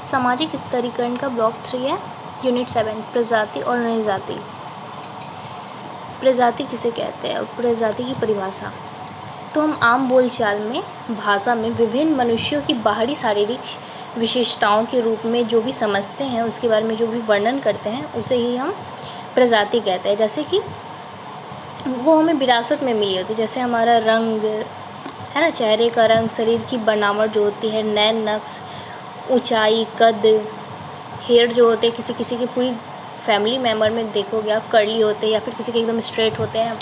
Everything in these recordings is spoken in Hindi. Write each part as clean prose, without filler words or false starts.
सामाजिक स्तरीकरण का ब्लॉक 3 है, यूनिट 7, प्रजाति और नृजाति। प्रजाति किसे कहते हैं और प्रजाति की परिभाषा। तो हम आम बोलचाल में भाषा में विभिन्न मनुष्यों की बाहरी शारीरिक विशेषताओं के रूप में जो भी समझते हैं, उसके बारे में जो भी वर्णन करते हैं, उसे ही हम प्रजाति कहते हैं। जैसे कि वो हमें विरासत में मिली होती है, जैसे हमारा रंग है ना, चेहरे का रंग, शरीर की बनावट जो होती है, नैन नक्श, ऊंचाई, कद, हेयर जो होते हैं, किसी किसी की पूरी फैमिली मेम्बर में देखोगे आप कर्ली होते हैं या फिर किसी के एकदम स्ट्रेट होते हैं,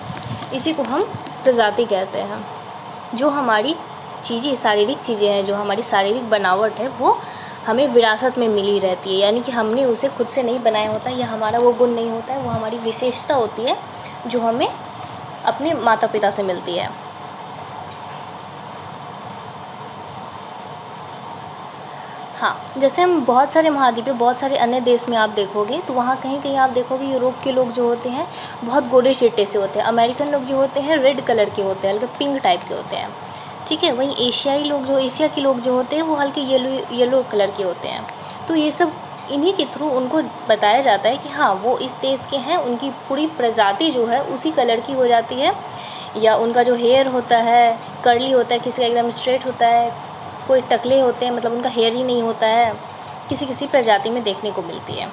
इसी को हम प्रजाति कहते हैं। जो हमारी चीज़ें, शारीरिक चीज़ें हैं, जो हमारी शारीरिक बनावट है, वो हमें विरासत में मिली रहती है, यानी कि हमने उसे खुद से नहीं बनाया होता, या हमारा वो गुण नहीं होता है, वो हमारी विशेषता होती है जो हमें अपने माता पिता से मिलती है। हाँ, जैसे हम बहुत सारे महाद्वीपों, बहुत सारे अन्य देश में आप देखोगे तो वहाँ कहीं कहीं आप देखोगे यूरोप के लोग जो होते हैं बहुत गोरे शिट्टे से होते हैं, अमेरिकन लोग जो होते हैं रेड कलर के होते हैं, हल्के पिंक टाइप के होते हैं, ठीक है। वहीं एशियाई लोग जो, एशिया के लोग जो होते हैं वो हल्के येलो कलर के होते हैं। तो ये सब इन्हीं के थ्रू उनको बताया जाता है कि हाँ वो इस देश के हैं, उनकी पूरी प्रजाति जो है उसी कलर की हो जाती है, या उनका जो हेयर होता है कर्ली होता है, किसी का एकदम स्ट्रेट होता है, कोई टकले होते हैं, मतलब उनका हेयर ही नहीं होता है, किसी किसी प्रजाति में देखने को मिलती है।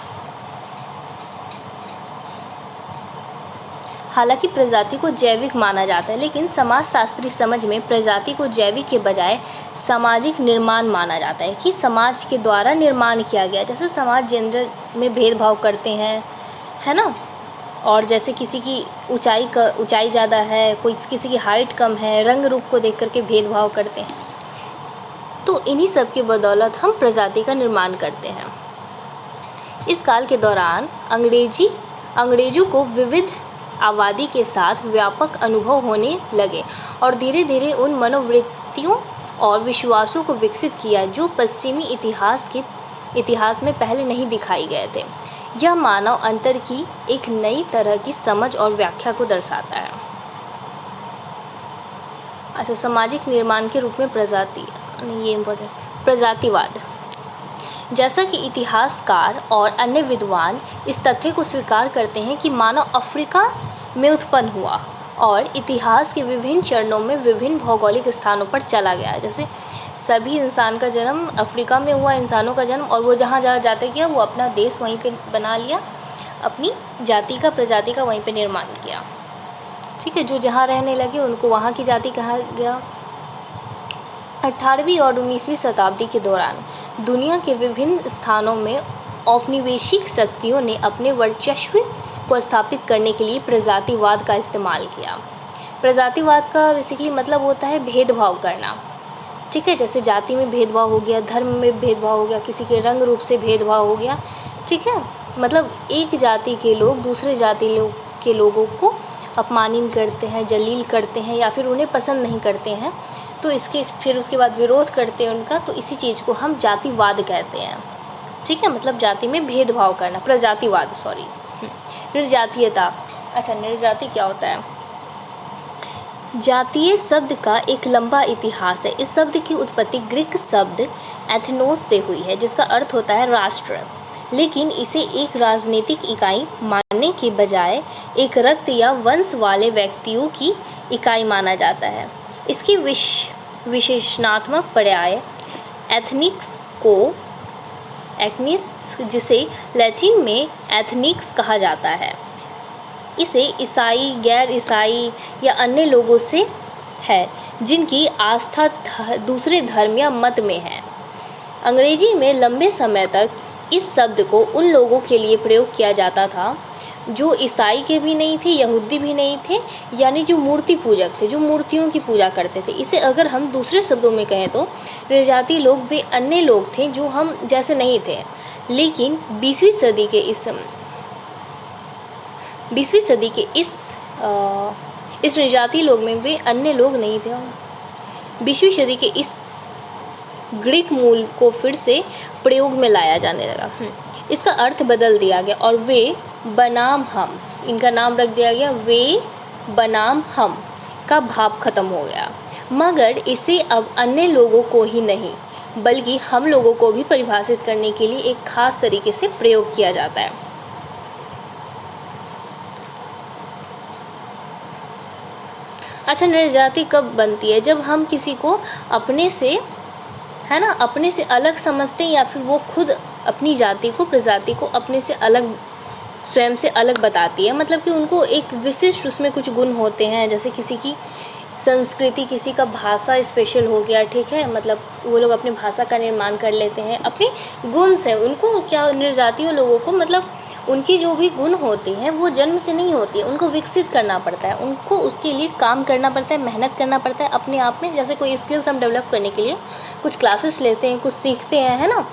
हालांकि प्रजाति को जैविक माना जाता है, लेकिन समाजशास्त्री समझ में प्रजाति को जैविक के बजाय सामाजिक निर्माण माना जाता है, कि समाज के द्वारा निर्माण किया गया। जैसे समाज जेंडर में भेदभाव करते हैं, है ना, और जैसे किसी की ऊंचाई ज़्यादा है, कोई किसी की हाइट कम है, रंग रूप को देख करके भेदभाव करते हैं, तो इन्हीं सब की बदौलत हम प्रजाति का निर्माण करते हैं। इस काल के दौरान अंग्रेजों को विविध आबादी के साथ व्यापक अनुभव होने लगे और धीरे धीरे उन मनोवृत्तियों और विश्वासों को विकसित किया जो पश्चिमी इतिहास में पहले नहीं दिखाई गए थे। यह मानव अंतर की एक नई तरह की समझ और व्याख्या को दर्शाता है। अच्छा, सामाजिक निर्माण के रूप में प्रजाति, ये इम्पोर्टेंट, प्रजातिवाद। जैसा कि इतिहासकार और अन्य विद्वान इस तथ्य को स्वीकार करते हैं कि मानव अफ्रीका में उत्पन्न हुआ और इतिहास के विभिन्न चरणों में विभिन्न भौगोलिक स्थानों पर चला गया। जैसे सभी इंसान का जन्म अफ्रीका में हुआ, इंसानों का जन्म, और वो जहाँ जहाँ जाते किया वो अपना देश वहीं पे बना लिया, अपनी जाति का, प्रजाति का वहीं पे निर्माण किया, ठीक है। जो जहाँ रहने लगे उनको वहाँ की जाति कहा गया। 18वीं और 19वीं शताब्दी के दौरान दुनिया के विभिन्न स्थानों में औपनिवेशिक शक्तियों ने अपने वर्चस्व को स्थापित करने के लिए प्रजातिवाद का इस्तेमाल किया। प्रजातिवाद का बेसिकली मतलब होता है भेदभाव करना, ठीक है। जैसे जाति में भेदभाव हो गया, धर्म में भेदभाव हो गया, किसी के रंग रूप से भेदभाव हो गया, ठीक है। मतलब एक जाति के लोग दूसरे जाति के लोगों को अपमानित करते हैं, जलील करते हैं, या फिर उन्हें पसंद नहीं करते हैं, तो फिर उसके बाद विरोध करते हैं उनका, तो इसी चीज़ को हम जातिवाद कहते हैं, ठीक है। मतलब जाति में भेदभाव करना, प्रजातिवाद, सॉरी। निर्जातीयता। अच्छा, निर्जाति क्या होता है? जातीय शब्द का एक लंबा इतिहास है। इस शब्द की उत्पत्ति ग्रीक शब्द एथनोस से हुई है, जिसका अर्थ होता है राष्ट्र, लेकिन इसे एक राजनीतिक इकाई मानने के बजाय एक रक्त या वंश वाले व्यक्तियों की इकाई माना जाता है। इसकी विशेषणात्मक पर्याय एथनिक्स जिसे लैटिन में एथनिक्स कहा जाता है, इसे ईसाई, गैर ईसाई या अन्य लोगों से है जिनकी आस्था दूसरे धर्म या मत में है। अंग्रेजी में लंबे समय तक इस शब्द को उन लोगों के लिए प्रयोग किया जाता था जो ईसाई के भी नहीं थे, यहूदी भी नहीं थे, यानी जो मूर्ति पूजक थे, जो मूर्तियों की पूजा करते थे। इसे अगर हम दूसरे शब्दों में कहें तो निर्जातीय लोग वे अन्य लोग थे जो हम जैसे नहीं थे, लेकिन 20वीं सदी के इस निर्जातीय लोग में वे अन्य लोग नहीं थे। 20वीं सदी के इस ग्रीक मूल को फिर से प्रयोग में लाया जाने लगा। इसका अर्थ बदल दिया गया और वे बनाम हम, इनका नाम रख दिया गया वे बनाम हम का भाव खत्म हो गया। मगर इसे अब अन्य लोगों को ही नहीं बल्कि हम लोगों को भी परिभाषित करने के लिए एक खास तरीके से प्रयोग किया जाता है। अच्छा, नृजाति कब बनती है? जब हम किसी को अपने से, है ना, अपने से अलग समझते हैं, या फिर वो खुद अपनी जाति को, प्रजाति को अपने से अलग, स्वयं से अलग बताती है। मतलब कि उनको एक विशिष्ट उसमें कुछ गुण होते हैं, जैसे किसी की संस्कृति, किसी का भाषा स्पेशल हो गया, ठीक है, मतलब वो लोग अपनी भाषा का निर्माण कर लेते हैं अपने गुण से। उनको क्या, नृजातीय लोगों को, मतलब उनकी जो भी गुण होती हैं वो जन्म से नहीं होती है, उनको विकसित करना पड़ता है, उनको उसके लिए काम करना पड़ता है, मेहनत करना पड़ता है अपने आप में। जैसे कोई स्किल्स हम डेवलप करने के लिए कुछ क्लासेस लेते हैं, कुछ सीखते हैं, है ना,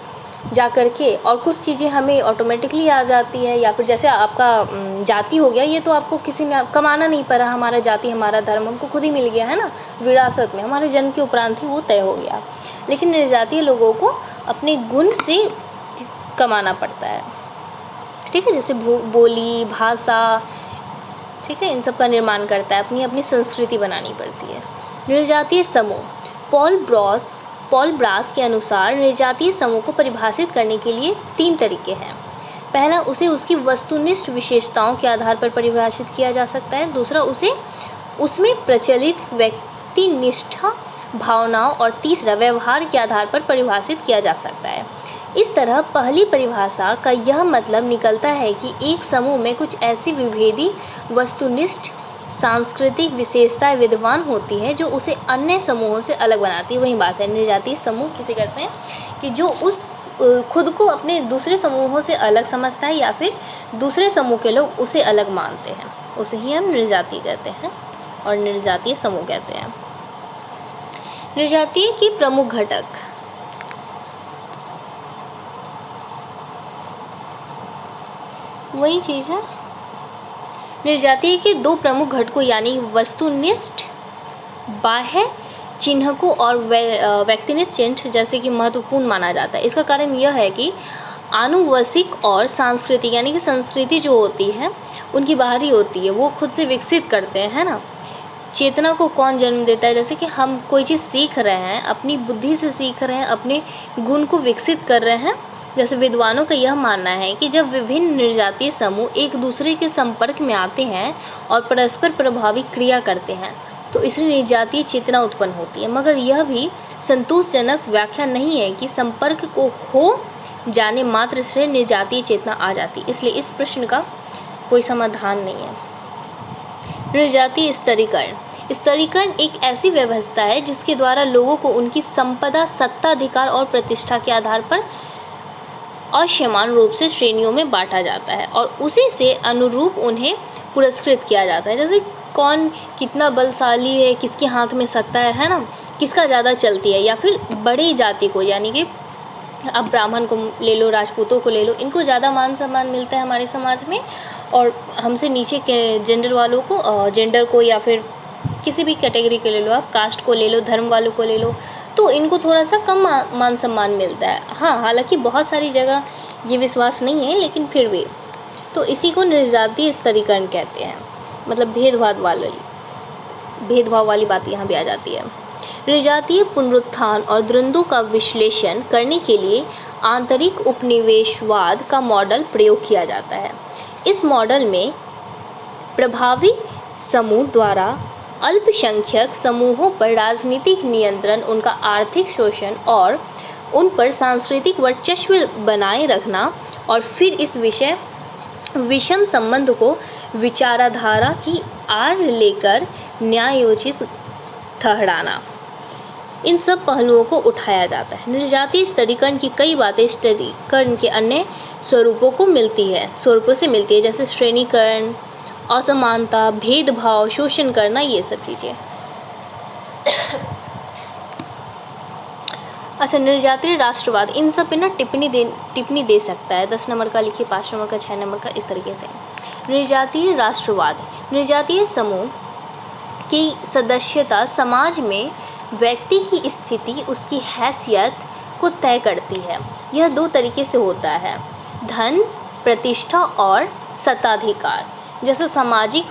जा कर के, और कुछ चीज़ें हमें ऑटोमेटिकली आ जाती है। या फिर जैसे आपका जाति हो गया, ये तो आपको किसी ने कमाना नहीं पड़ा, हमारा जाति, हमारा धर्म हमको खुद ही मिल गया, है ना, विरासत में, हमारे जन्म के उपरांत ही वो तय हो गया। लेकिन नृजातीय लोगों को अपने गुण से कमाना पड़ता है, ठीक है, जैसे बोली, भाषा, ठीक है, इन सब का निर्माण करता है, अपनी अपनी संस्कृति बनानी पड़ती है। नृजातीय समूह, पॉल ब्रास के अनुसार नृजातीय समूह को परिभाषित करने के लिए 3 तरीके हैं। पहला, उसे उसकी वस्तुनिष्ठ विशेषताओं के आधार पर परिभाषित किया जा सकता है। दूसरा, उसे उसमें प्रचलित व्यक्तिनिष्ठ भावनाओं, और तीसरा, व्यवहार के आधार पर परिभाषित किया जा सकता है। इस तरह पहली परिभाषा का यह मतलब निकलता है कि एक समूह में कुछ ऐसी विभेदी वस्तुनिष्ठ सांस्कृतिक विशेषताएं विद्यमान होती हैं जो उसे अन्य समूहों से अलग बनाती है। वही बात है, नृजातीय समूह किसे कहते हैं कि जो उस खुद को अपने दूसरे समूहों से अलग समझता है, या फिर दूसरे समूह के लोग उसे अलग मानते हैं, उसे ही हम नृजातीय कहते हैं और नृजातीय समूह कहते हैं। नृजातीय के प्रमुख घटक, वही चीज़ है, नृजातीय के 2 प्रमुख घटकों यानी वस्तुनिष्ठ बाह्य चिन्हकों और व्यक्तिनिष्ठ चिन्ह जैसे कि महत्वपूर्ण माना जाता है। इसका कारण यह है कि आनुवंशिक और सांस्कृतिक, यानी कि संस्कृति जो होती है उनकी बाहरी होती है, वो खुद से विकसित करते हैं, है ना। चेतना को कौन जन्म देता है? जैसे कि हम कोई चीज़ सीख रहे हैं, अपनी बुद्धि से सीख रहे हैं, अपने गुण को विकसित कर रहे हैं। जैसे विद्वानों का यह मानना है कि जब विभिन्न नृजातीय समूह एक दूसरे के संपर्क में आते हैं और परस्पर प्रभावी क्रिया करते हैं तो इसलिए नृजातीय चेतना उत्पन्न होती है। मगर यह भी संतोषजनक व्याख्या नहीं है कि संपर्क को हो जाने मात्र से नृजातीय चेतना आ जाती, इसलिए इस प्रश्न का कोई समाधान नहीं है। नृजातीय स्तरीकरण एक ऐसी व्यवस्था है जिसके द्वारा लोगों को उनकी संपदा, सत्ताधिकार और प्रतिष्ठा के आधार पर असमान रूप से श्रेणियों में बांटा जाता है और उसी से अनुरूप उन्हें पुरस्कृत किया जाता है। जैसे कौन कितना बलशाली है, किसके हाथ में सत्ता है ना, किसका ज़्यादा चलती है, या फिर बड़ी जाति को, यानी कि अब ब्राह्मण को ले लो, राजपूतों को ले लो, इनको ज़्यादा मान सम्मान मिलता है हमारे समाज में, और हमसे नीचे के जेंडर वालों को, जेंडर को, या फिर किसी भी कैटेगरी के ले लो, आप कास्ट को ले लो, धर्म वालों को ले लो, तो इनको थोड़ा सा कम मान सम्मान मिलता है। हाँ, हालांकि बहुत सारी जगह ये विश्वास नहीं है, लेकिन फिर भी, तो इसी को नृजातीय स्तरीकरण कहते हैं। मतलब भेदभाव वाली बात यहाँ भी आ जाती है। नृजातीय पुनरुत्थान और द्वंद्वों का विश्लेषण करने के लिए आंतरिक उपनिवेशवाद का मॉडल प्रयोग किया जाता है। इस मॉडल में प्रभावी समूह द्वारा अल्पसंख्यक समूहों पर राजनीतिक नियंत्रण, उनका आर्थिक शोषण और उन पर सांस्कृतिक वर्चस्व बनाए रखना, और फिर इस विषम संबंध को विचारधारा की आड़ लेकर न्यायोचित ठहराना, इन सब पहलुओं को उठाया जाता है। नृजातीय स्तरीकरण की कई बातें स्तरीकरण के अन्य स्वरूपों से मिलती है, जैसे श्रेणीकरण, असमानता, भेदभाव, शोषण करना, ये सब चीज़ें। अच्छा, नृजातीय राष्ट्रवाद, इन सब पे ना टिप्पणी दे सकता है। 10 नंबर का लिखिए, 5 नंबर का, 6 नंबर का, इस तरीके से। नृजातीय राष्ट्रवाद, नृजातीय समूह की सदस्यता समाज में व्यक्ति की स्थिति, उसकी हैसियत को तय करती है। यह 2 तरीके से होता है, धन, प्रतिष्ठा और सत्ताधिकार। जैसे सामाजिक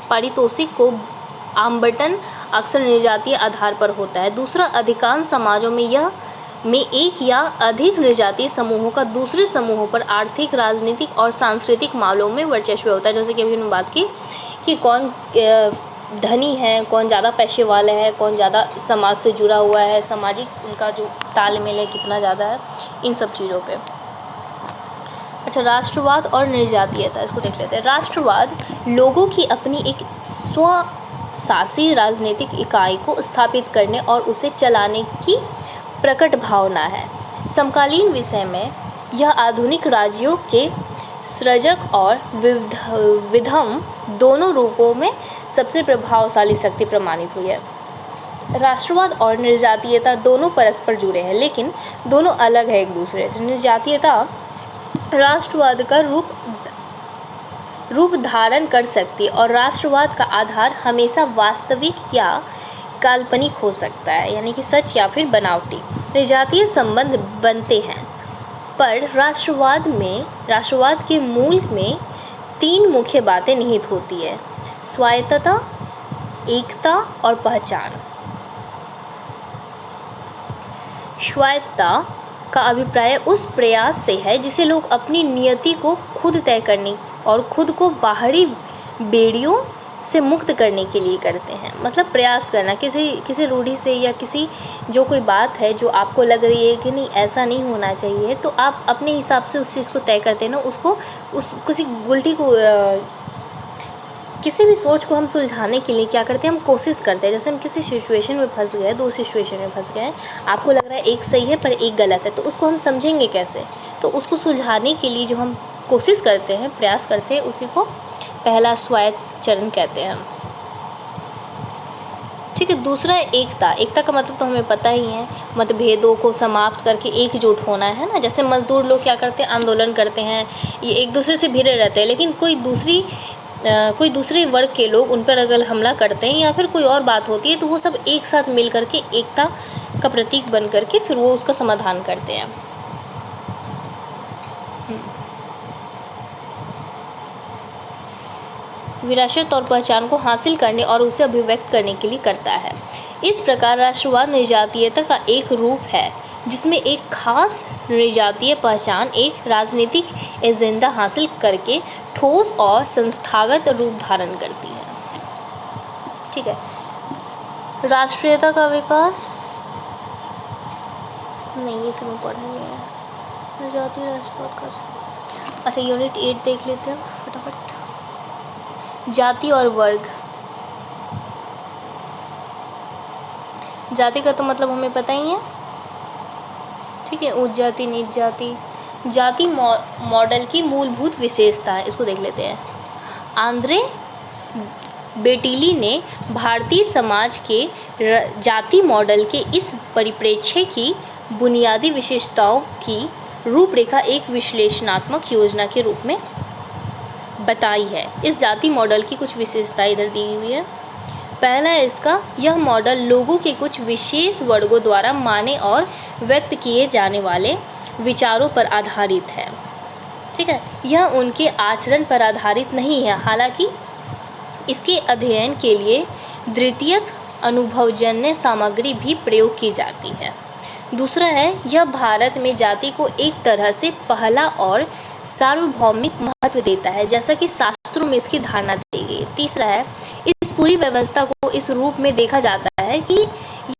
पारितोषिक को आवंटन अक्सर नृजातीय आधार पर होता है। दूसरा, अधिकांश समाजों में यह में एक या अधिक नृजातीय समूहों का दूसरे समूहों पर आर्थिक, राजनीतिक और सांस्कृतिक मामलों में वर्चस्व होता है। जैसे कि अभी हमने बात की कि कौन धनी है, कौन ज़्यादा पैसे वाले है, कौन ज़्यादा समाज से जुड़ा हुआ है, सामाजिक उनका जो तालमेल है कितना ज़्यादा है, इन सब चीज़ों पे। अच्छा, राष्ट्रवाद और नृजातीयता, इसको देख लेते हैं। राष्ट्रवाद लोगों की अपनी एक स्वशासी राजनीतिक इकाई को स्थापित करने और उसे चलाने की प्रकट भावना है। समकालीन विषय में यह आधुनिक राज्यों के सृजक और विधम दोनों रूपों में सबसे प्रभावशाली शक्ति प्रमाणित हुई है। राष्ट्रवाद और नृजातीयता दोनों परस्पर जुड़े हैं, लेकिन दोनों अलग है एक दूसरे से। नृजातीयता राष्ट्रवाद का रूप धारण कर सकती है और राष्ट्रवाद का आधार हमेशा वास्तविक या काल्पनिक हो सकता है, यानी कि सच या फिर बनावटी। नृजातीय संबंध बनते हैं, पर राष्ट्रवाद के मूल में 3 मुख्य बातें निहित होती है: स्वायत्तता, एकता और पहचान। स्वायत्तता का अभिप्राय उस प्रयास से है जिसे लोग अपनी नियति को खुद तय करने और खुद को बाहरी बेड़ियों से मुक्त करने के लिए करते हैं। मतलब प्रयास करना, किसी रूढ़ि से या किसी जो कोई बात है जो आपको लग रही है कि नहीं ऐसा नहीं होना चाहिए, तो आप अपने हिसाब से उस चीज़ को तय करते हैं ना, किसी उल्टी को किसी भी सोच को हम सुलझाने के लिए क्या करते हैं, हम कोशिश करते हैं। जैसे हम किसी सिचुएशन में फंस गए, 2 सिचुएशन में फंस गए, आपको लग रहा है एक सही है पर एक गलत है, तो उसको हम समझेंगे कैसे? तो उसको सुलझाने के लिए जो हम कोशिश करते हैं, प्रयास करते हैं, उसी को पहला स्वायत्त चरण कहते हैं। ठीक है। दूसरा है एकता। एकता का मतलब तो हमें पता ही है, मतभेदों को समाप्त करके एकजुट होना है ना। जैसे मजदूर लोग क्या करते हैं, आंदोलन करते हैं, ये एक दूसरे से भिड़े रहते हैं, लेकिन कोई दूसरे वर्ग के लोग उन पर अगर हमला करते हैं या फिर कोई और बात होती है, तो वो सब एक साथ मिल करके एकता का प्रतीक बन करके फिर वो उसका समाधान करते हैं। विरासत और पहचान को हासिल करने और उसे अभिव्यक्त करने के लिए करता है। इस प्रकार राष्ट्रवाद नृजातीयता का एक रूप है जिसमें एक खास नृजातीय पहचान एक राजनीतिक एजेंडा हासिल करके ठोस और संस्थागत रूप धारण करती है। ठीक है। राष्ट्रीयता का विकास नहीं, ये सब पढ़ेंगे नृजातीय राष्ट्रवाद का। अच्छा, यूनिट 8 देख लेते हैं फटाफट। जाति और वर्ग। जाति का तो मतलब हमें पता ही है, ठीक है, उच्च जाति, नीच जाति। जाति मॉडल की मूलभूत विशेषता है, इसको देख लेते हैं। आंद्रे बेटिली ने भारतीय समाज के जाति मॉडल के इस परिप्रेक्ष्य की बुनियादी विशेषताओं की रूपरेखा एक विश्लेषणात्मक योजना के रूप में बताई है। इस जाति मॉडल की कुछ विशेषताएं इधर दी हुई है। पहला है इसका, यह मॉडल लोगों के कुछ विशेष वर्गों द्वारा माने और व्यक्त किए जाने वाले विचारों पर आधारित है। ठीक है, यह उनके आचरण पर आधारित नहीं है, हालांकि इसके अध्ययन के लिए द्वितीयक अनुभवजन्य सामग्री भी प्रयोग की जाती है। दूसरा है, यह भारत में जाति को एक तरह से पहला और सार्वभौमिक महत्व देता है, जैसा कि शास्त्रों में इसकी धारणा दी गई। तीसरा है, इस पूरी व्यवस्था को इस रूप में देखा जाता है कि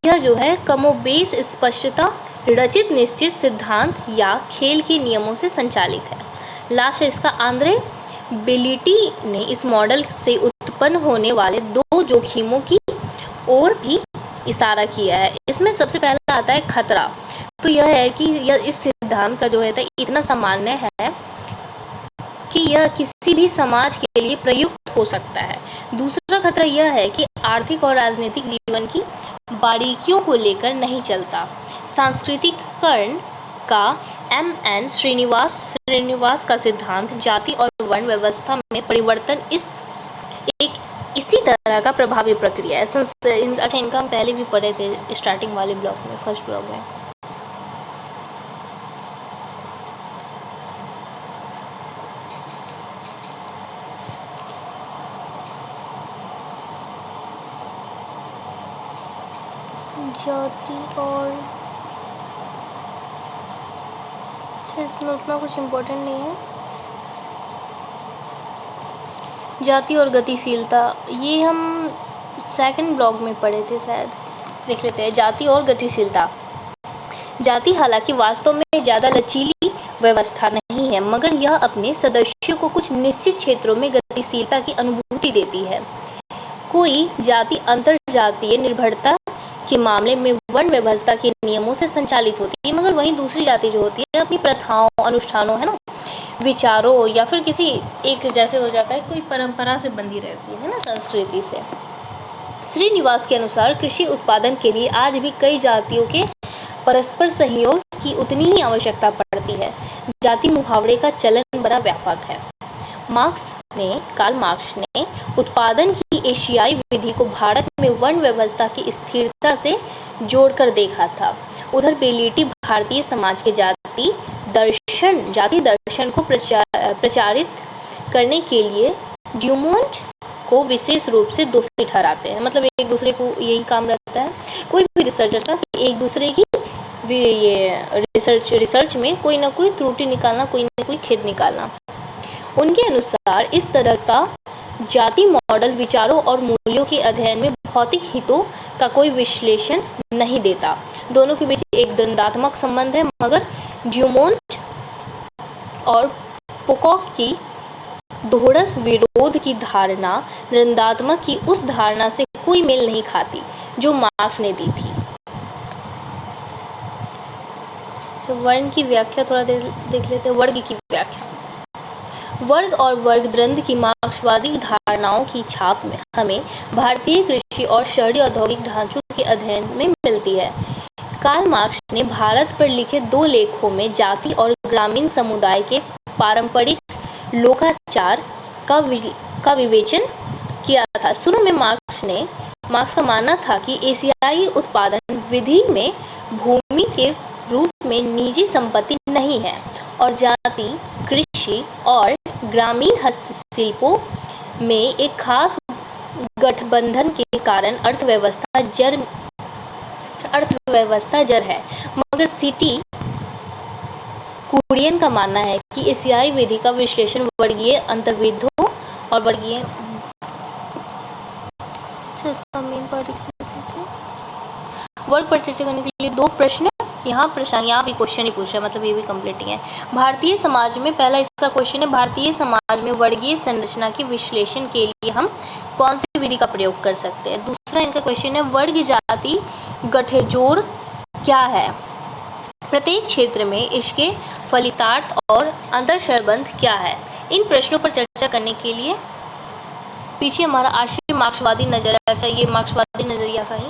यह जो है कमोबेश स्पष्टता रचित निश्चित सिद्धांत या खेल के नियमों से संचालित है। लास्ट है इसका, आंद्रे बेलिटी ने इस मॉडल से उत्पन्न होने वाले 2 जोखिमों की ओर भी इशारा किया है। इसमें सबसे पहला आता है खतरा। तो यह है कि यह इस सिद्धांत का जो है इतना सामान्य है कि यह किसी भी समाज के लिए प्रयुक्त हो सकता है। दूसरा खतरा यह है कि आर्थिक और राजनीतिक जीवन की बारीकियों को लेकर नहीं चलता। सांस्कृतिकरण का M.N. श्रीनिवास का सिद्धांत जाति और वर्ण व्यवस्था में परिवर्तन इसी तरह का प्रभावी प्रक्रिया है। अच्छा, इनका हम पहले भी पढ़े थे स्टार्टिंग वाले ब्लॉक में, फर्स्ट ब्लॉक में। जाति और इसमें उतना कुछ इम्पोर्टेंट नहीं है। जाति और गतिशीलता, ये हम सेकंड ब्लॉग में पढ़े थे शायद, देख लेते हैं। जाति और गतिशीलता। जाति हालांकि वास्तव में ज़्यादा लचीली व्यवस्था नहीं है, मगर यह अपने सदस्यों को कुछ निश्चित क्षेत्रों में गतिशीलता की अनुभूति देती है। कोई जाति अंतरजातीय निर्भरता के मामले में वर्ण व्यवस्था के नियमों से संचालित होती है, मगर वहीं दूसरी जाति जो होती है अपनी प्रथाओं, अनुष्ठानों, है ना, विचारों या फिर किसी एक, जैसे हो जाता है कोई परंपरा से बंधी रहती है ना, संस्कृति से। श्रीनिवास के अनुसार कृषि उत्पादन के लिए आज भी कई जातियों के परस्पर सहयोग की उतनी ही आवश्यकता पड़ती है। जाति मुहावरे का चलन बड़ा व्यापक है। कार्ल मार्क्स ने उत्पादन की एशियाई विधि को भारत में वर्ण व्यवस्था की स्थिरता से जोड़कर देखा था। उधर बेलिटी भारतीय समाज के जाति दर्शन को प्रचारित करने के लिए ड्यूमोंट को विशेष रूप से दोषी ठहराते हैं। मतलब एक दूसरे को यही काम रहता है कोई भी रिसर्चर का कि एक दूसरे की ये रिसर्च में कोई ना कोई त्रुटि निकालना, कोई ना कोई खेद निकालना। उनके अनुसार इस तरह का जाति मॉडल विचारों और मूल्यों के अध्ययन में भौतिक हितों का कोई विश्लेषण नहीं देता। दोनों के बीच एक द्वंद्वात्मक संबंध है, मगर ड्यूमोंट और पोकॉक की दोहरस विरोध की धारणा द्वंद्वात्मक की उस धारणा से कोई मेल नहीं खाती जो मार्क्स ने दी थी। तो वर्ण की व्याख्या थोड़ा देख लेते हैं। वर्ग की व्याख्या। वर्ग और वर्ग द्वंद्व की मार्क्सवादी धारणाओं की छाप में हमें भारतीय कृषि और शहरी औद्योगिक ढांचों के अध्ययन में मिलती है। कार्ल मार्क्स ने भारत पर लिखे 2 लेखों में जाति और ग्रामीण समुदाय के पारंपरिक लोकाचार का विवेचन किया था। शुरू में मार्क्स का मानना था कि एशियाई उत्पादन विधि में भूमि के रूप में निजी संपत्ति नहीं है और जाति कृषि और ग्रामीण हस्तशिल्पों में एक खास गठबंधन के कारण अर्थव्यवस्था जड़ है। मगर सिटी कुरियन का मानना है कि एशियाई विधि का विश्लेषण वर्गीय अंतर्विरोधों और वर्गीय वर्ग पर चर्चा करने के लिए 2 प्रश्न यहाँ भी क्वेश्चन ही पूछा, मतलब ये भी कंप्लीट ही है। भारतीय समाज में पहला इसका क्वेश्चन है, भारतीय समाज में वर्गीय संरचना के विश्लेषण के लिए हम कौन सी विधि का प्रयोग कर सकते हैं। दूसरा इनका क्वेश्चन है, वर्ग जाति गठजोड़ क्या है, प्रत्येक क्षेत्र में इसके फलितार्थ और अंतर्संबंध क्या है। इन प्रश्नों पर चर्चा करने के लिए पीछे हमारा आश्रय मार्क्सवादी नजरिया, अच्छा ये मार्क्सवादी नजरिया का ही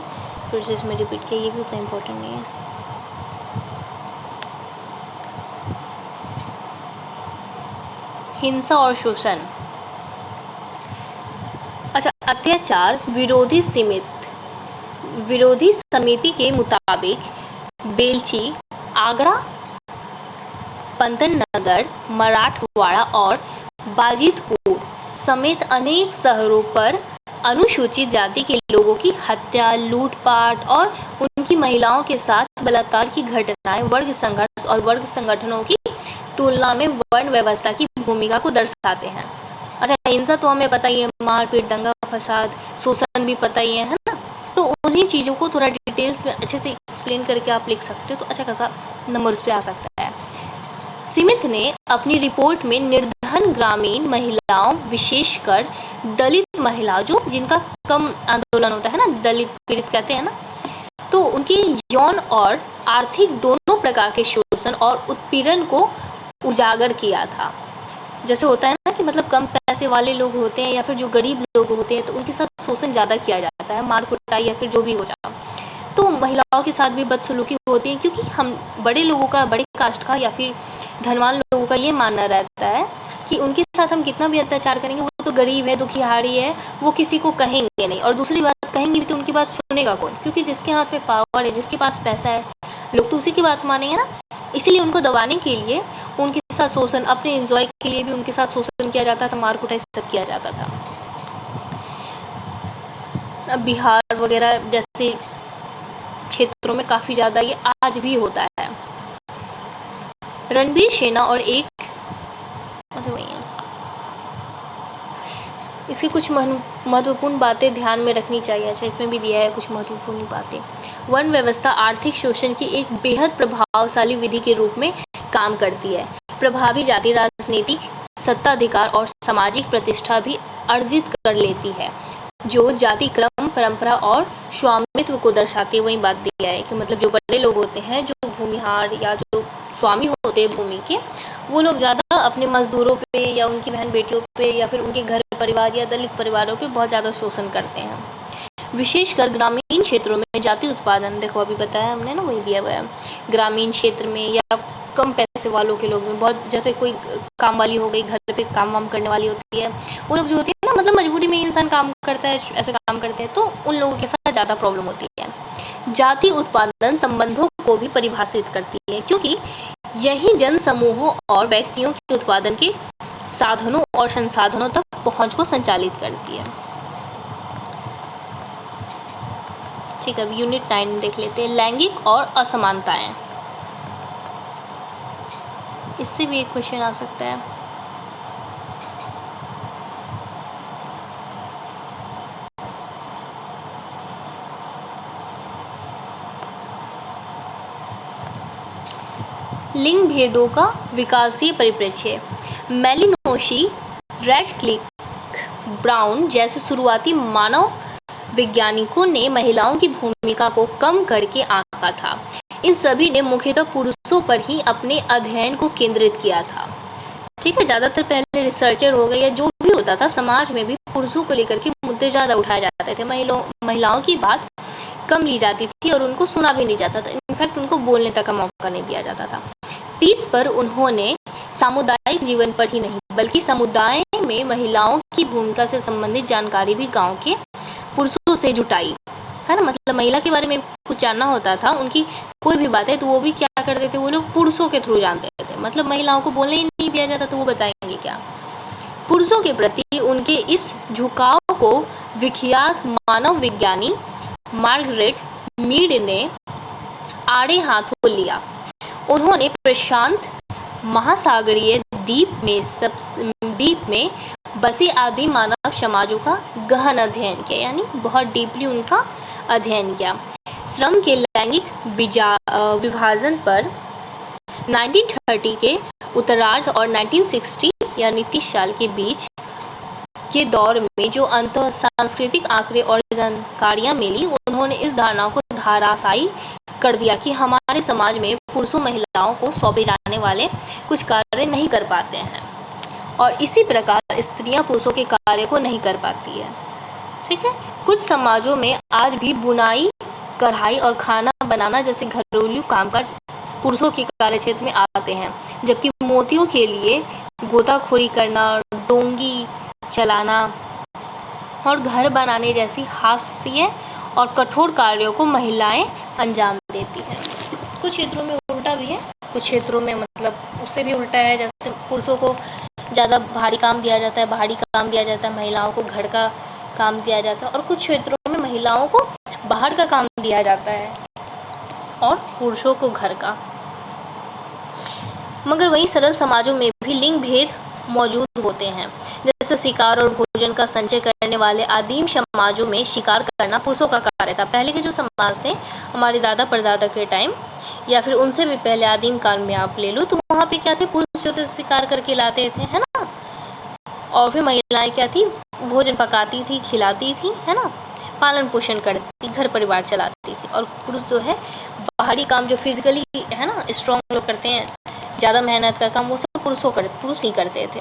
फिर से इसमें रिपीट किया, ये भी उतना इम्पोर्टेंट नहीं है। हिंसा और शोषण। अच्छा, अत्याचार विरोधी समिति के मुताबिक बेलची, आगरा, पंतन नगर, मराठवाड़ा और बाजितपुर समेत अनेक शहरों पर अनुसूचित जाति के लोगों की हत्या, लूटपाट और उनकी महिलाओं के साथ बलात्कार की घटनाएं वर्ग संघर्ष और वर्ग संगठनों की तुलना में वर्ण व्यवस्था की भूमिका को दर्शाते हैं। अच्छा, हिंसा तो हमें पता ही है, मारपीट, दंगा फसाद, शोषण भी पता ही है ना। तो उन्हीं चीज़ों को थोड़ा डिटेल्स में अच्छे से एक्सप्लेन करके आप लिख सकते हो तो अच्छा खासा नंबर उस पर आ सकता है। स्मिथ ने अपनी रिपोर्ट में निर्धन ग्रामीण महिलाओं, विशेषकर दलित महिला, जिनका कम आंदोलन होता है ना, दलित पीड़ित कहते हैं ना, तो उनके यौन और आर्थिक दोनों प्रकार के शोषण और उत्पीड़न को उजागर किया था। जैसे होता है ना कि मतलब कम पैसे वाले लोग होते हैं या फिर जो गरीब लोग होते हैं तो उनके साथ शोषण ज़्यादा किया जाता है, मार कुटाई या फिर जो भी हो जाता है। तो महिलाओं के साथ भी बदसलूकी होती है, क्योंकि हम बड़े लोगों का, बड़े कास्ट का या फिर धनवान लोगों का ये मानना रहता है कि उनके साथ हम कितना भी अत्याचार करेंगे वो तो गरीब है, दुखिहारी है, वो किसी को कहेंगे नहीं, और दूसरी बात कहेंगे भी तो उनकी बात सुनेगा कौन, क्योंकि जिसके हाथ में पावर है, जिसके पास पैसा है, लोग तो उसी की बात मानेंगे ना। इसीलिए उनको दबाने के लिए उनके साथ शोषण, अपने एंजॉय के लिए भी उनके साथ शोषण किया जाता था, मार कुटाई सब किया जाता था। अब बिहार वगैरह जैसे क्षेत्रों में काफ़ी ज़्यादा ये आज भी होता है। रणबीर सेना और एक वही है। इसकी कुछ महत्वपूर्ण बातें ध्यान में रखनी चाहिए। अच्छा, इसमें भी दिया है कुछ महत्वपूर्ण बातें। वर्ण व्यवस्था आर्थिक शोषण की एक बेहद प्रभावशाली विधि के रूप में काम करती है। प्रभावी जाति राजनीतिक सत्ताधिकार और सामाजिक प्रतिष्ठा भी अर्जित कर लेती है, जो जाति क्रम, परंपरा और स्वामित्व को दर्शाती है। वही बात दिया है कि मतलब जो बड़े लोग होते हैं, जो भूमिहार या जो स्वामी होते हैं भूमि के, वो लोग ज़्यादा अपने मजदूरों पे या उनकी बहन बेटियों पे या फिर उनके घर परिवार या दलित परिवारों पे बहुत ज़्यादा शोषण करते हैं। विशेषकर ग्रामीण क्षेत्रों में जाति उत्पादन, देखो अभी बताया हमने ना, वही दिया हुआ है। ग्रामीण क्षेत्र में या कम पैसे वालों के लोग में बहुत, जैसे कोई काम वाली हो गई, घर पे काम वाम करने वाली होती है, वो लोग जो होती है ना, मतलब मजबूरी में इंसान काम करता है, ऐसे काम करते हैं, तो उन लोगों के साथ ज़्यादा प्रॉब्लम होती है। जाति उत्पादन संबंधों को भी परिभाषित करती है, क्योंकि यही जन समूहों और व्यक्तियों के उत्पादन के साधनों और संसाधनों तक पहुंच को संचालित करती है। ठीक है, अब यूनिट 9 देख लेते हैं, लैंगिक और असमानताएं। इससे भी एक क्वेश्चन आ सकता है। लिंग भेदों का विकासीय परिप्रेक्ष्य। मेलिनोशी, रैडक्लिफ, ब्राउन जैसे शुरुआती मानव वैज्ञानिकों ने महिलाओं की भूमिका को कम करके आंका था। इन सभी ने मुख्यतः पुरुषों पर ही अपने अध्ययन को केंद्रित किया था। ठीक है, ज़्यादातर पहले रिसर्चर हो गए या जो भी होता था, समाज में भी पुरुषों को लेकर के मुद्दे ज़्यादा उठाए जाते थे। महिलाओं की बात कम ली जाती थी और उनको सुना भी नहीं जाता था। इनफैक्ट उनको बोलने तक का मौका नहीं दिया जाता था। 30 पर उन्होंने सामुदायिक जीवन पर ही नहीं बल्कि समुदाय में महिलाओं की भूमिका से संबंधित जानकारी भी गांव के पुरुषों से जुटाई, है ना। मतलब महिला के बारे में कुछ जानना होता था, उनकी कोई भी बात है तो वो भी क्या करते थे, वो लोग पुरुषों के थ्रू जानते थे। मतलब महिलाओं को बोलने ही नहीं दिया जाता तो वो बताएंगे क्या। पुरुषों के प्रति उनके इस झुकाव को विख्यात मानव विज्ञानी मार्गरेट मीड ने आड़े हाथों लिया। उन्होंने प्रशांत महासागरीय द्वीप में बसे आदि मानव समाजों का गहन अध्ययन किया, यानी बहुत डीपली उनका अध्ययन किया। श्रम के लैंगिक विभाजन पर 1930 के उत्तरार्ध और 1960 यानी 30 साल के बीच के दौर में जो अंतर सांस्कृतिक आंकड़े और जानकारियां मिली, उन्होंने इस धारणा को धराशायी कर दिया कि हमारे समाज में पुरुषों महिलाओं को सौंपे जाने वाले कुछ कार्य नहीं कर पाते हैं और इसी प्रकार स्त्रियां पुरुषों के कार्य को नहीं कर पाती है। ठीक है, कुछ समाजों में आज भी बुनाई, कढ़ाई और खाना बनाना जैसे घरेलू कामकाज पुरुषों के कार्य क्षेत्र में आते हैं, जबकि मोतियों के लिए गोताखोरी करना, डोंगी चलाना और घर बनाने जैसी हास्य और कठोर कार्यों को महिलाएं अंजाम देती हैं। कुछ क्षेत्रों में उल्टा भी है, कुछ क्षेत्रों में मतलब उससे भी उल्टा है। जैसे पुरुषों को ज़्यादा भारी काम दिया जाता है, महिलाओं को घर का काम दिया जाता है, और कुछ क्षेत्रों में महिलाओं को बाहर का काम दिया जाता है और पुरुषों को घर का। मगर वहीं सरल समाजों में भी लिंग भेद मौजूद होते हैं। जैसे शिकार और भोजन का संचय करने वाले आदिम समाजों में शिकार करना पुरुषों का कार्य था। पहले के जो समाज थे, हमारे दादा परदादा के टाइम या फिर उनसे भी पहले आदिम काल में आप ले लो, तो वहाँ पे क्या थे, पुरुष जो थे शिकार करके लाते थे, है ना, और फिर महिलाएं क्या थी, भोजन पकाती थी, खिलाती थी, है ना, पालन पोषण करती, घर परिवार चलाती थी। और पुरुष जो है बाहरी काम जो फिजिकली, है ना, स्ट्रॉन्ग लोग करते हैं, ज़्यादा मेहनत का काम, वो सब पुरुष ही करते थे।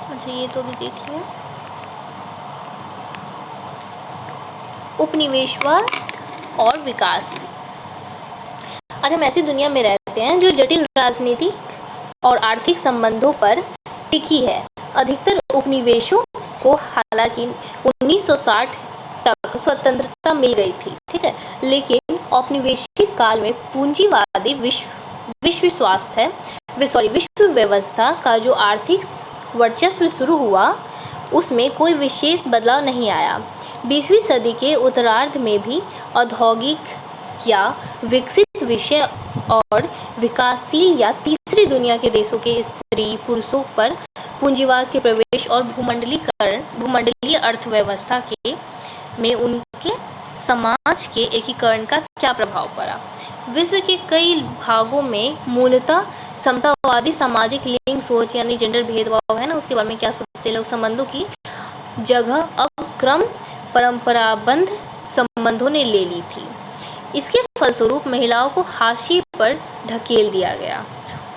अच्छा, ये तो भी देख लिया। उपनिवेशवाद और विकास। आज हम ऐसी दुनिया में रहते हैं जो जटिल राजनीतिक और आर्थिक संबंधों पर टिकी है। अधिकतर उपनिवेशों को हालांकि 1960 तक स्वतंत्रता मिल गई थी, ठीक है, लेकिन औपनिवेशिक काल में पूंजीवादी विश्व स्वास्थ्य विश्व व्यवस्था का जो आर्थिक वर्चस्व शुरू हुआ उसमें कोई विशेष बदलाव नहीं आया। 20वीं सदी के उत्तरार्ध में भी औद्योगिक या विकसित विषय और विकासशील या तीसरी दुनिया के देशों के स्त्री पुरुषों पर पूंजीवाद के प्रवेश और भूमंडलीय अर्थव्यवस्था के में उनके समाज के एकीकरण का क्या प्रभाव पड़ा। विश्व के कई भागों में मूलतः समतावादी सामाजिक लिंग सोच यानी जेंडर भेदभाव है ना, उसके बारे में क्या सोचते लोग, संबंधों की जगह अब क्रम परंपराबद्ध संबंधों ने ले ली थी। इसके फलस्वरूप महिलाओं को हाशिए पर ढकेल दिया गया।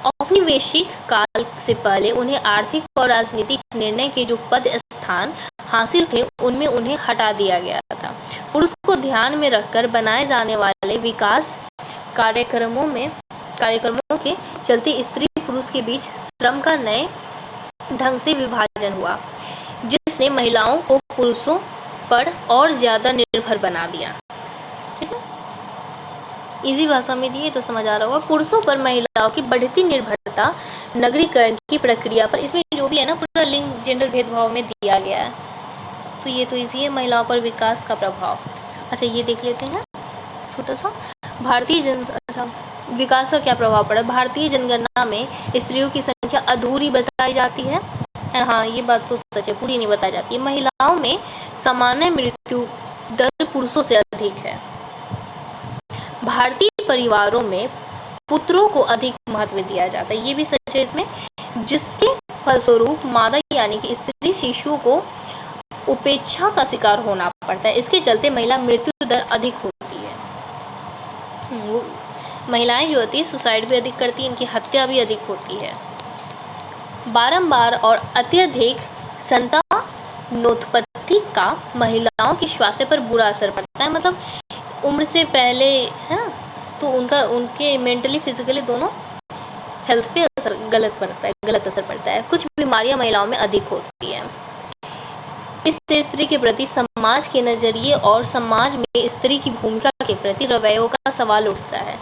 औपनिवेशिक काल से पहले उन्हें आर्थिक और राजनीतिक निर्णय के जो पद स्थान हासिल थे उनमें उन्हें हटा दिया गया था। पुरुष को ध्यान में रखकर बनाए जाने वाले विकास कार्यक्रमों के चलते स्त्री पुरुष के बीच श्रम का नए ढंग से विभाजन हुआ, जिसने महिलाओं को पुरुषों पर और ज़्यादा निर्भर बना दिया। ठीक है, इजी भाषा में दिए तो समझ आ रहा होगा। पुरुषों पर महिलाओं की बढ़ती निर्भरता नगरीकरण की प्रक्रिया पर, इसमें जो भी है ना पूरा लिंग जेंडर भेदभाव में दिया गया है, तो ये तो इजी है। महिलाओं पर विकास का प्रभाव, अच्छा ये देख लेते हैं छोटा सा। विकास का क्या प्रभाव पड़ा। भारतीय जनगणना में स्त्रियों की संख्या अधूरी बताई जाती है। हाँ ये बात तो सच है, पूरी नहीं बताई जाती है। महिलाओं में सामान्य मृत्यु दर पुरुषों से अधिक है। भारतीय परिवारों में पुत्रों को अधिक महत्व दिया जाता है, ये भी सच है इसमें, जिसके फलस्वरूप मादा यानी कि स्त्री शिशुओं को उपेक्षा का शिकार होना पड़ता है। इसके चलते महिला मृत्यु दर अधिक होती है। महिलाएं जो होती है सुसाइड भी अधिक करती है, इनकी हत्या भी अधिक होती है। बारंबार और अत्यधिक संतानोत्पत्ति का महिलाओं के स्वास्थ्य पर बुरा असर पड़ता है। मतलब उम्र से पहले है ना, तो उनके मेंटली फिजिकली दोनों हेल्थ पे गलत असर पड़ता है। कुछ बीमारियां महिलाओं में अधिक होती है। इससे स्त्री के प्रति समाज के नज़रिए और समाज में स्त्री की भूमिका के प्रति रवैयों का सवाल उठता है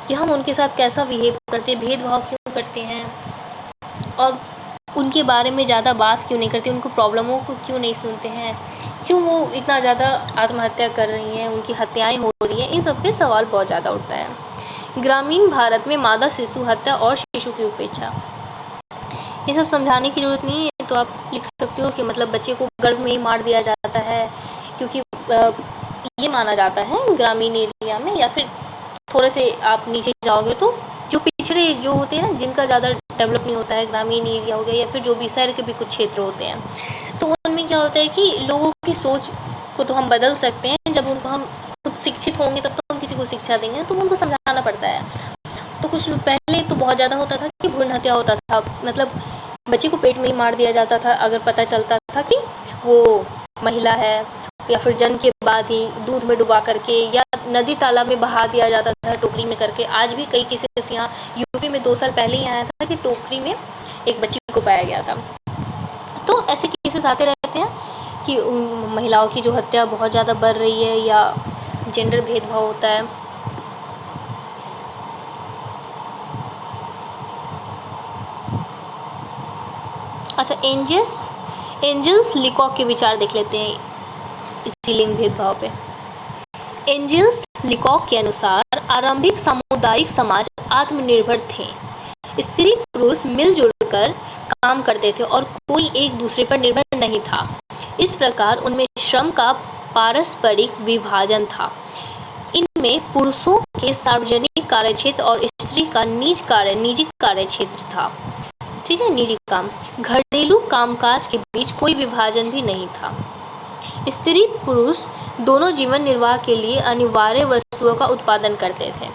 कि हम उनके साथ कैसा बिहेव करते हैं, भेदभाव क्यों करते हैं और उनके बारे में ज़्यादा बात क्यों नहीं करते, उनको प्रॉब्लमों को क्यों नहीं सुनते हैं, क्यों वो इतना ज़्यादा आत्महत्या कर रही हैं, उनकी हत्याएं हो रही हैं, इन सब पे सवाल बहुत ज़्यादा उठता है। ग्रामीण भारत में मादा शिशु हत्या और शिशु की उपेक्षा, ये सब समझाने की ज़रूरत नहीं है, तो आप लिख सकते हो कि मतलब बच्चे को गर्भ में ही मार दिया जाता है, क्योंकि ये माना जाता है ग्रामीण एरिया में, या फिर थोड़े से आप नीचे जाओगे तो जो पिछड़े जो होते हैं जिनका ज़्यादा डेवलप नहीं होता है, ग्रामीण एरिया हो गया या फिर जो भी शहर के भी कुछ क्षेत्र होते हैं, तो उनमें क्या होता है कि लोगों की सोच को तो हम बदल सकते हैं, जब उनको हम खुद शिक्षित होंगे तब तो हम किसी को शिक्षा देंगे, तो उनको समझाना पड़ता है। तो कुछ पहले तो बहुत ज़्यादा होता था कि भ्रूण हत्या होता था, मतलब बच्चे को पेट में ही मार दिया जाता था अगर पता चलता था कि वो महिला है, या फिर जन्म के बाद ही दूध में डुबा करके या नदी तालाब में बहा दिया जाता था टोकरी में करके। आज भी कई केसेस यहाँ यूपी में 2 साल पहले ही आया था कि टोकरी में एक बच्ची को पाया गया था। तो ऐसे केसेस आते रहते हैं कि महिलाओं की जो हत्या बहुत ज़्यादा बढ़ रही है या जेंडर भेदभाव होता है। अच्छा, एंजल्स लिकॉक के विचार देख लेते हैं इसी लिंग भेदभाव पे। एंजल्स लिकॉक के अनुसार आरंभिक सामुदायिक समाज आत्मनिर्भर थे। स्त्री पुरुष मिलजुल कर काम करते थे और कोई एक दूसरे पर निर्भर नहीं था। इस प्रकार उनमें श्रम का पारस्परिक विभाजन था। इनमें पुरुषों के सार्वजनिक कार्यक्षेत्र और स्त्री का निजी कार्यक्षेत्र था। ठीक है, निजी काम। घरेलू कामकाज के बीच कोई विभाजन भी नहीं था। स्त्री पुरुष दोनों जीवन निर्वाह के लिए अनिवार्य वस्तुओं का उत्पादन करते थे।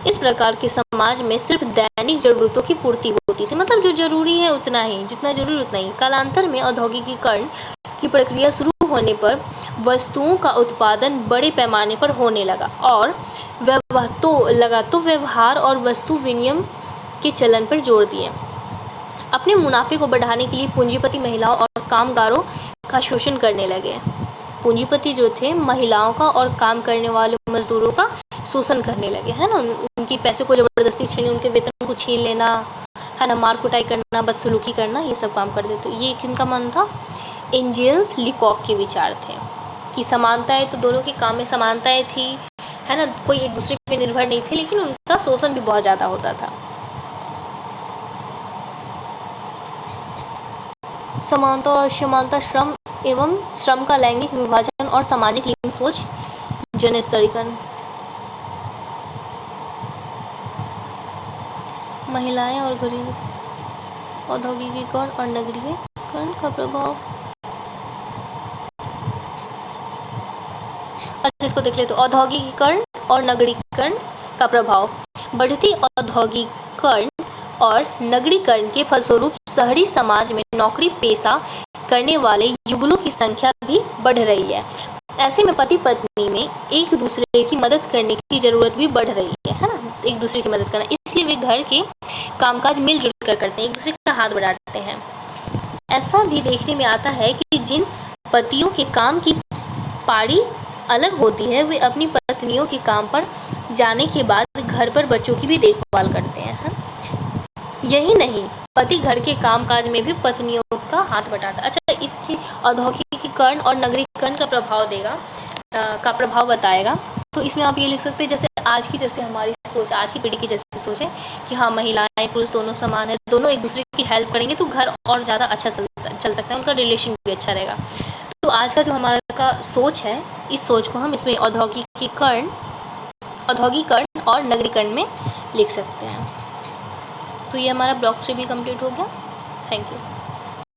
इस प्रकार के समाज में सिर्फ दैनिक जरूरतों की पूर्ति होती थी, मतलब जो जरूरी है उतना ही, जितना जरूरी उतना ही। कालांतर में औद्योगिकीकरण की प्रक्रिया शुरू होने पर वस्तुओं का उत्पादन बड़े पैमाने पर होने लगा और व्यवहार और वस्तु विनिमय के चलन पर जोर दिए। अपने मुनाफे को बढ़ाने के लिए पूंजीपति महिलाओं और कामगारों का शोषण करने लगे। पूंजीपति जो थे महिलाओं का और काम करने वाले मजदूरों का शोषण करने लगे, है ना। उनकी पैसे को ज़बरदस्ती छीन, उनके वेतन को छीन लेना, है ना, मार कुटाई करना, बदसलूकी करना, ये सब काम करते थे। ये किनका मन था? एंजेल्स लीकॉक के विचार थे कि समानताएं, तो दोनों के काम में समानताएं थी, है ना, कोई एक दूसरे पे निर्भर नहीं थे, लेकिन उनका शोषण भी बहुत ज़्यादा होता था। समानता और असमानता, श्रम एवं श्रम का लैंगिक विभाजन और सामाजिक लिंग सोच, जनस्तरीकरण। महिलाएं और गरीब, औद्योगिकीकरण और नगरीकरण का प्रभाव। अच्छा, इसको देख लेते। औद्योगिकीकरण और नगरीकरण का प्रभाव। बढ़ती औद्योगिकीकरण और नगरीकरण के फलस्वरूप शहरी समाज में नौकरी पेशा करने वाले युगलों की संख्या भी बढ़ रही है। ऐसे में पति पत्नी में एक दूसरे की मदद करने की ज़रूरत भी बढ़ रही है ना, एक दूसरे की मदद करना, इसलिए वे घर के कामकाज मिलजुल कर करते हैं, एक दूसरे का हाथ बढ़ाते हैं। ऐसा भी देखने में आता है कि जिन पतियों के काम की पारी अलग होती है, वे अपनी पत्नियों के काम पर जाने के बाद घर पर बच्चों की भी देखभाल करते हैं, है? यही नहीं, पति घर के कामकाज में भी पत्नियों का हाथ बटाता। अच्छा, इसकी औद्योगिकीकरण और नगरीकरण का प्रभाव बताएगा। तो इसमें आप ये लिख सकते हैं, जैसे आज की जैसे हमारी सोच, आज की पीढ़ी की जैसी सोच है कि हाँ, महिलाएं पुरुष दोनों समान है, दोनों एक दूसरे की हेल्प करेंगे तो घर और ज़्यादा अच्छा चल सकता है, उनका रिलेशन भी अच्छा रहेगा। तो आज का जो हमारा का सोच है, इस सोच को हम इसमें औद्योगिकीकरण और नगरीकरण में लिख सकते हैं। तो ये हमारा ब्लॉक 3 भी कंप्लीट हो गया। Thank you.